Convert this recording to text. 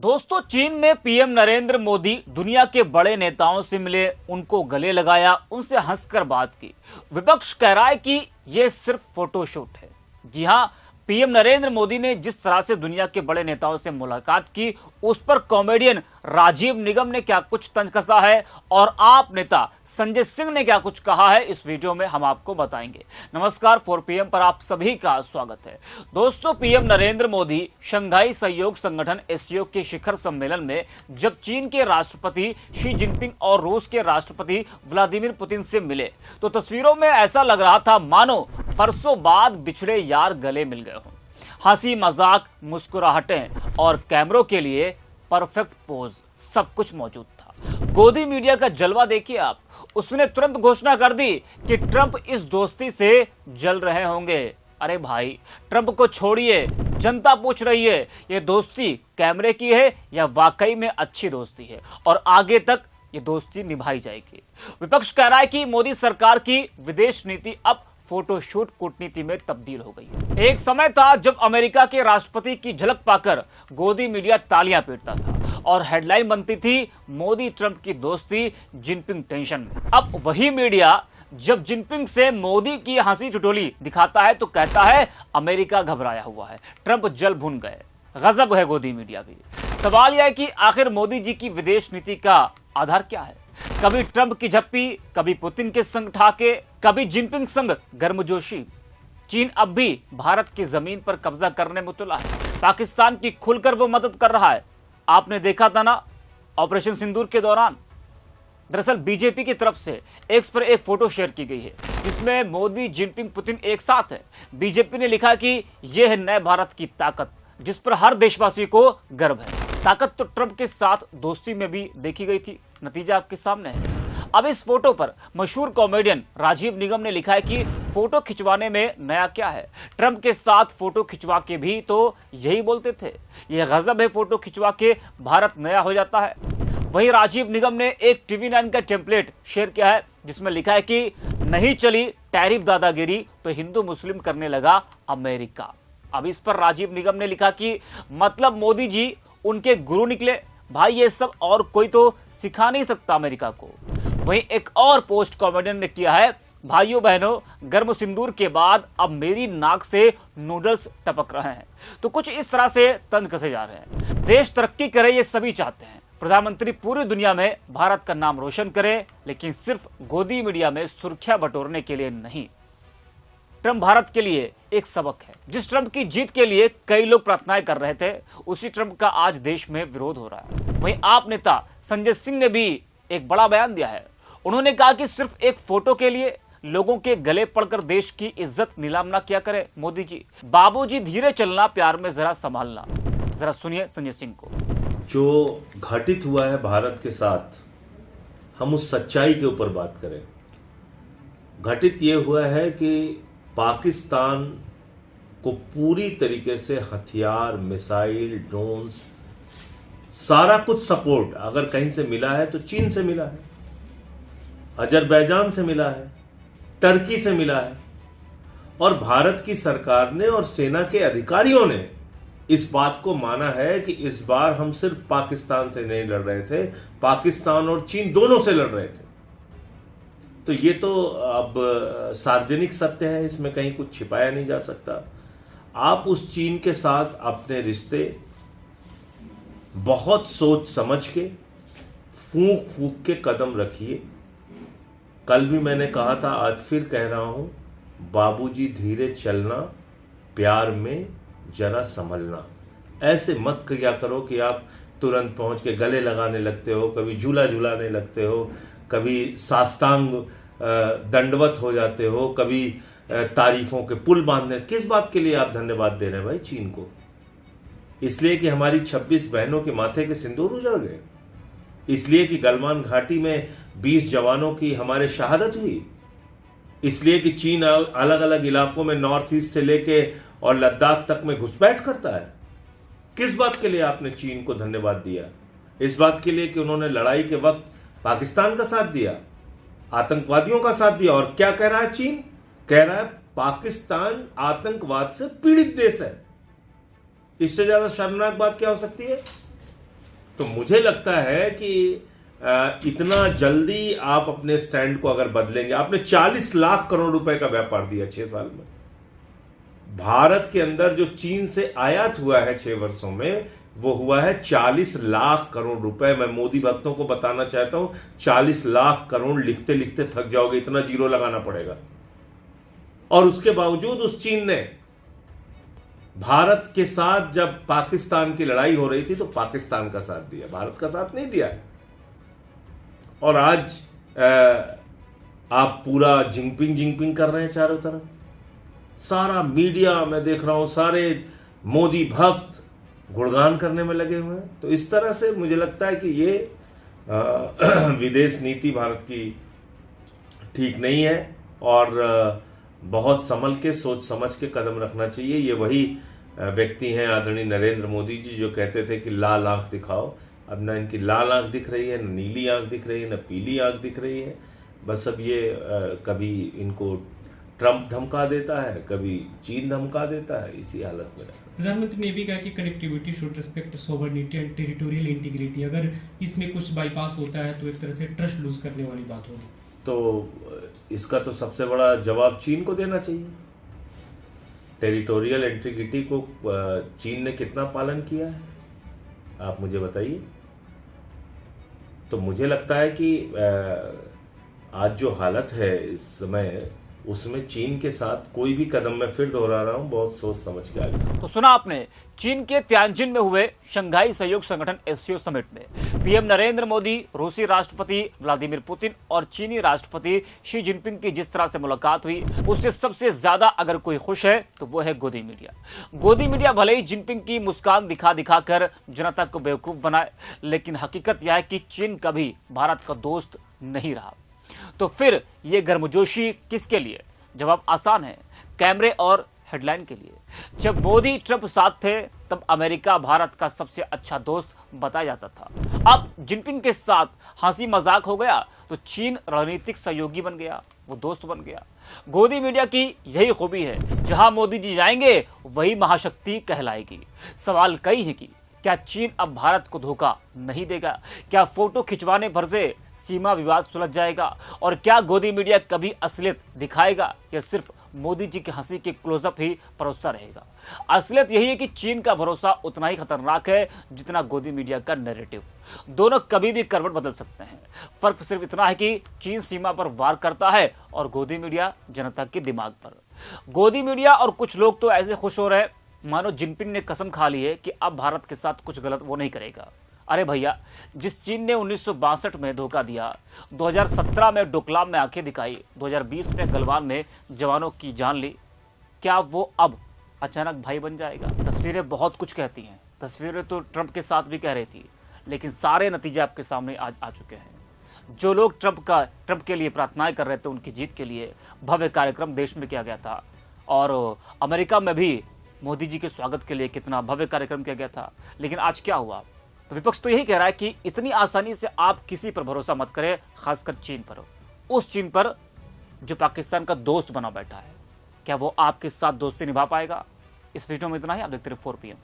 दोस्तों, चीन में पीएम नरेंद्र मोदी दुनिया के बड़े नेताओं से मिले, उनको गले लगाया, उनसे हंसकर बात की। विपक्ष कह रहा है कि यह सिर्फ फोटोशूट है। जी हां, पीएम नरेंद्र मोदी ने जिस तरह से दुनिया के बड़े नेताओं से मुलाकात की, उस पर कॉमेडियन राजीव निगम ने क्या कुछ तंज कसा है और आप नेता संजय सिंह ने क्या कुछ कहा है, इस वीडियो में हम आपको बताएंगे। नमस्कार, 4PM पर आप सभी का स्वागत है। दोस्तों, पीएम नरेंद्र मोदी शंघाई सहयोग संगठन एससीओ के शिखर सम्मेलन में जब चीन के राष्ट्रपति शी जिनपिंग और रूस के राष्ट्रपति व्लादिमीर पुतिन से मिले तो तस्वीरों में ऐसा लग रहा था मानो बरसों बाद बिछड़े यार गले मिल गए हों। हंसी मजाक, मुस्कुराहटें और कैमरों के लिए परफेक्ट पोज, सब कुछ मौजूद था। गोदी मीडिया का जलवा देखिए आप। उसने तुरंत घोषणा कर दी कि ट्रंप इस दोस्ती से जल रहे होंगे। अरे भाई, ट्रंप को छोड़िए, जनता पूछ रही है ये दोस्ती कैमरे की है या वाकई में अच्छी दोस्ती है और आगे तक ये दोस्ती निभाई जाएगी। विपक्ष कह रहा है कि मोदी सरकार की विदेश नीति अब फोटोशूट कूटनीति में तब्दील हो गई है। एक समय था जब अमेरिका के राष्ट्रपति की झलक पाकर गोदी मीडिया तालियां पीटता था और हेडलाइन बनती थी मोदी ट्रंप की दोस्ती, जिनपिंग टेंशन में। अब वही मीडिया जब जिनपिंग से मोदी की हंसी ठिठोली दिखाता है तो कहता है अमेरिका घबराया हुआ है, ट्रंप जल भुन गए। गजब है गोदी मीडिया भी। सवाल यह है कि आखिर मोदी जी की विदेश नीति का आधार क्या है? कभी ट्रंप की झप्पी, कभी पुतिन के संग ठाके, कभी जिनपिंग संग गर्मजोशी। चीन अब भी भारत की जमीन पर कब्जा करने में तुला है। पाकिस्तान की खुलकर वो मदद कर रहा है। आपने देखा था ना ऑपरेशन सिंदूर के दौरान। दरअसल बीजेपी की तरफ से एक्स पर एक फोटो शेयर की गई है जिसमें मोदी, जिनपिंग, पुतिन एक साथ है। बीजेपी ने लिखा कि यह है नए भारत की ताकत जिस पर हर देशवासी को गर्व है। ताकत तो ट्रंप के साथ दोस्ती में भी देखी गई थी, नतीजा आपके सामने है। अब इस फोटो पर मशहूर कॉमेडियन राजीव निगम ने लिखा है कि फोटो खिंचवाने में नया क्या है। ट्रंप के साथ फोटो खिंचवा के भी तो यही बोलते थे। यह गजब है, फोटो खिंचवा के भारत नया हो जाता है। वहीं राजीव निगम ने एक TV9 का टेम्पलेट शेयर किया है जिसमें लिखा है कि नहीं चली टैरिफ दादागिरी तो हिंदू मुस्लिम करने लगा अमेरिका। अब इस पर राजीव निगम ने लिखा कि मतलब मोदी जी उनके गुरु निकले। भाई, ये सब और कोई तो सिखा नहीं सकता अमेरिका को। वहीं एक और पोस्ट कॉमेडियन ने किया है, भाइयों बहनों, गर्म सिंदूर के बाद अब मेरी नाक से नूडल्स टपक रहे हैं। तो कुछ इस तरह से तंज कसे जा रहे हैं। देश तरक्की करे ये सभी चाहते हैं। प्रधानमंत्री पूरी दुनिया में भारत का नाम रोशन करे, लेकिन सिर्फ गोदी मीडिया में सुर्खियां बटोरने के लिए नहीं। ट्रंप भारत के लिए एक सबक है। जिस ट्रंप की जीत के लिए कई लोग प्रार्थनाएं कर रहे थे, उसी ट्रंप का आज देश में विरोध हो रहा है। वहीं आप नेता संजय सिंह ने भी एक बड़ा बयान दिया है। उन्होंने कहा कि सिर्फ एक फोटो के लिए लोगों के गले पड़कर देश की इज्जत नीलाम ना किया करे मोदी जी। बाबूजी धीरे चलना, प्यार में जरा संभालना। जरा सुनिए संजय सिंह को। जो घटित हुआ है भारत के साथ, हम उस सच्चाई के ऊपर बात करें। घटित ये हुआ है कि पाकिस्तान को पूरी तरीके से हथियार, मिसाइल, ड्रोन्स, सारा कुछ सपोर्ट अगर कहीं से मिला है तो चीन से मिला है, अजरबैजान से मिला है, टर्की से मिला है। और भारत की सरकार ने और सेना के अधिकारियों ने इस बात को माना है कि इस बार हम सिर्फ पाकिस्तान से नहीं लड़ रहे थे, पाकिस्तान और चीन दोनों से लड़ रहे थे। तो ये तो अब सार्वजनिक सत्य है, इसमें कहीं कुछ छिपाया नहीं जा सकता। आप उस चीन के साथ अपने रिश्ते बहुत सोच समझ के, फूंक फूंक के कदम रखिए। कल भी मैंने कहा था, आज फिर कह रहा हूं, बाबूजी धीरे चलना, प्यार में जरा संभलना। ऐसे मत किया करो कि आप तुरंत पहुंच के गले लगाने लगते हो, कभी झूला झूलाने लगते हो, कभी साष्टांग दंडवत हो जाते हो, कभी तारीफों के पुल बांधने। किस बात के लिए आप धन्यवाद दे रहे हैं भाई चीन को? इसलिए कि हमारी 26 बहनों के माथे के सिंदूर उजड़ गए? इसलिए कि गलवान घाटी में 20 जवानों की हमारे शहादत हुई? इसलिए कि चीन अलग अलग इलाकों में नॉर्थ ईस्ट से लेके और लद्दाख तक में घुसपैठ करता है? किस बात के लिए आपने चीन को धन्यवाद दिया? इस बात के लिए कि उन्होंने लड़ाई के वक्त पाकिस्तान का साथ दिया, आतंकवादियों का साथ दिया। और क्या कह रहा है चीन? कह रहा है पाकिस्तान आतंकवाद से पीड़ित देश है। इससे ज्यादा शर्मनाक बात क्या हो सकती है? तो मुझे लगता है कि इतना जल्दी आप अपने स्टैंड को अगर बदलेंगे, आपने 40 लाख करोड़ रुपए का व्यापार दिया 6 साल में। भारत के अंदर जो चीन से आयात हुआ है 6 वर्षों में, वो हुआ है 40 लाख करोड़ रुपए। मैं मोदी भक्तों को बताना चाहता हूं, 40 लाख करोड़ लिखते लिखते थक जाओगे, इतना जीरो लगाना पड़ेगा। और उसके बावजूद उस चीन ने भारत के साथ, जब पाकिस्तान की लड़ाई हो रही थी तो पाकिस्तान का साथ दिया, भारत का साथ नहीं दिया। और आज आप पूरा जिंगपिंग कर रहे हैं चारों तरफ। सारा मीडिया मैं देख रहा हूं, सारे मोदी भक्त गुणगान करने में लगे हुए हैं। तो इस तरह से मुझे लगता है कि ये विदेश नीति भारत की ठीक नहीं है और बहुत संभल के, सोच समझ के कदम रखना चाहिए। ये वही व्यक्ति हैं आदरणीय नरेंद्र मोदी जी, जो कहते थे कि लाल आंख दिखाओ। अब ना इनकी लाल आंख दिख रही है, न नीली आंख दिख रही है, न पीली आंख दिख रही है। बस अब ये कभी इनको ट्रंप धमका देता है, कभी चीन धमका देता है, इसी हालत में। प्रधानमंत्री ने भी कहा कि connectivity should respect sovereignty and territorial integrity. अगर इसमें कुछ बाईपास होता है तो एक तरह से ट्रस्ट लूज करने वाली बात होगी। तो इसका तो सबसे बड़ा जवाब चीन को देना चाहिए। टेरिटोरियल इंटीग्रिटी को चीन ने कितना पालन किया है, आप मुझे बताइए। तो मुझे लगता है कि आज जो हालत है इस समय, उसमें चीन के साथ कोई भी कदम, मैं फिर दोहरा रहा हूं, बहुत सोच समझ के आगे। तो सुना आपने, चीन के तियानजिन में हुए शंघाई सहयोग संगठन एससीओ समिट में पीएम नरेंद्र मोदी, रूसी राष्ट्रपति व्लादिमीर पुतिन और चीनी राष्ट्रपति शी जिनपिंग की जिस तरह से मुलाकात हुई, उससे सबसे ज्यादा अगर कोई खुश है तो वो है गोदी मीडिया। गोदी मीडिया भले ही जिनपिंग की मुस्कान दिखा दिखा कर जनता को बेवकूफ बनाए, लेकिन हकीकत यह है कि चीन कभी भारत का दोस्त नहीं रहा। तो फिर ये गर्मजोशी किसके लिए? जवाब आसान है, कैमरे और हेडलाइन के लिए। जब मोदी ट्रंप साथ थे तब अमेरिका भारत का सबसे अच्छा दोस्त बताया जाता था। अब जिनपिंग के साथ हंसी मजाक हो गया तो चीन रणनीतिक सहयोगी बन गया, वो दोस्त बन गया। गोदी मीडिया की यही खूबी है, जहां मोदी जी जाएंगे वही महाशक्ति कहलाएगी। सवाल कई है कि क्या चीन अब भारत को धोखा नहीं देगा? क्या फोटो खिंचवाने भर से सीमा विवाद सुलझ जाएगा? और क्या गोदी मीडिया कभी असलियत दिखाएगा या सिर्फ मोदी जी की हंसी के क्लोजअप ही परोसता रहेगा? असलियत यही है कि चीन का भरोसा उतना ही खतरनाक है जितना गोदी मीडिया का नैरेटिव। दोनों कभी भी करवट बदल सकते हैं। फर्क सिर्फ इतना है कि चीन सीमा पर वार करता है और गोदी मीडिया जनता के दिमाग पर। गोदी मीडिया और कुछ लोग तो ऐसे खुश हो रहे मानो जिनपिंग ने कसम खा ली है कि अब भारत के साथ कुछ गलत वो नहीं करेगा। अरे भैया, जिस चीन ने 1962 में धोखा दिया, 2017 में डोकलाम में आंखें दिखाई, 2020 में गलवान में जवानों की जान ली, क्या वो अब अचानक भाई बन जाएगा? तस्वीरें बहुत कुछ कहती हैं, तस्वीरें तो ट्रंप के साथ भी कह रही थी, लेकिन सारे नतीजे आपके सामने आज आ चुके हैं। जो लोग ट्रंप के लिए प्रार्थनाएं कर रहे थे, उनकी जीत के लिए भव्य कार्यक्रम देश में किया गया था, और अमेरिका में भी मोदी जी के स्वागत के लिए कितना भव्य कार्यक्रम किया गया था। लेकिन आज क्या हुआ? तो विपक्ष तो यही कह रहा है कि इतनी आसानी से आप किसी पर भरोसा मत करें, खासकर चीन पर। उस चीन पर जो पाकिस्तान का दोस्त बना बैठा है, क्या वो आपके साथ दोस्ती निभा पाएगा? इस वीडियो में इतना ही। आप देखते रहिए 4 PM।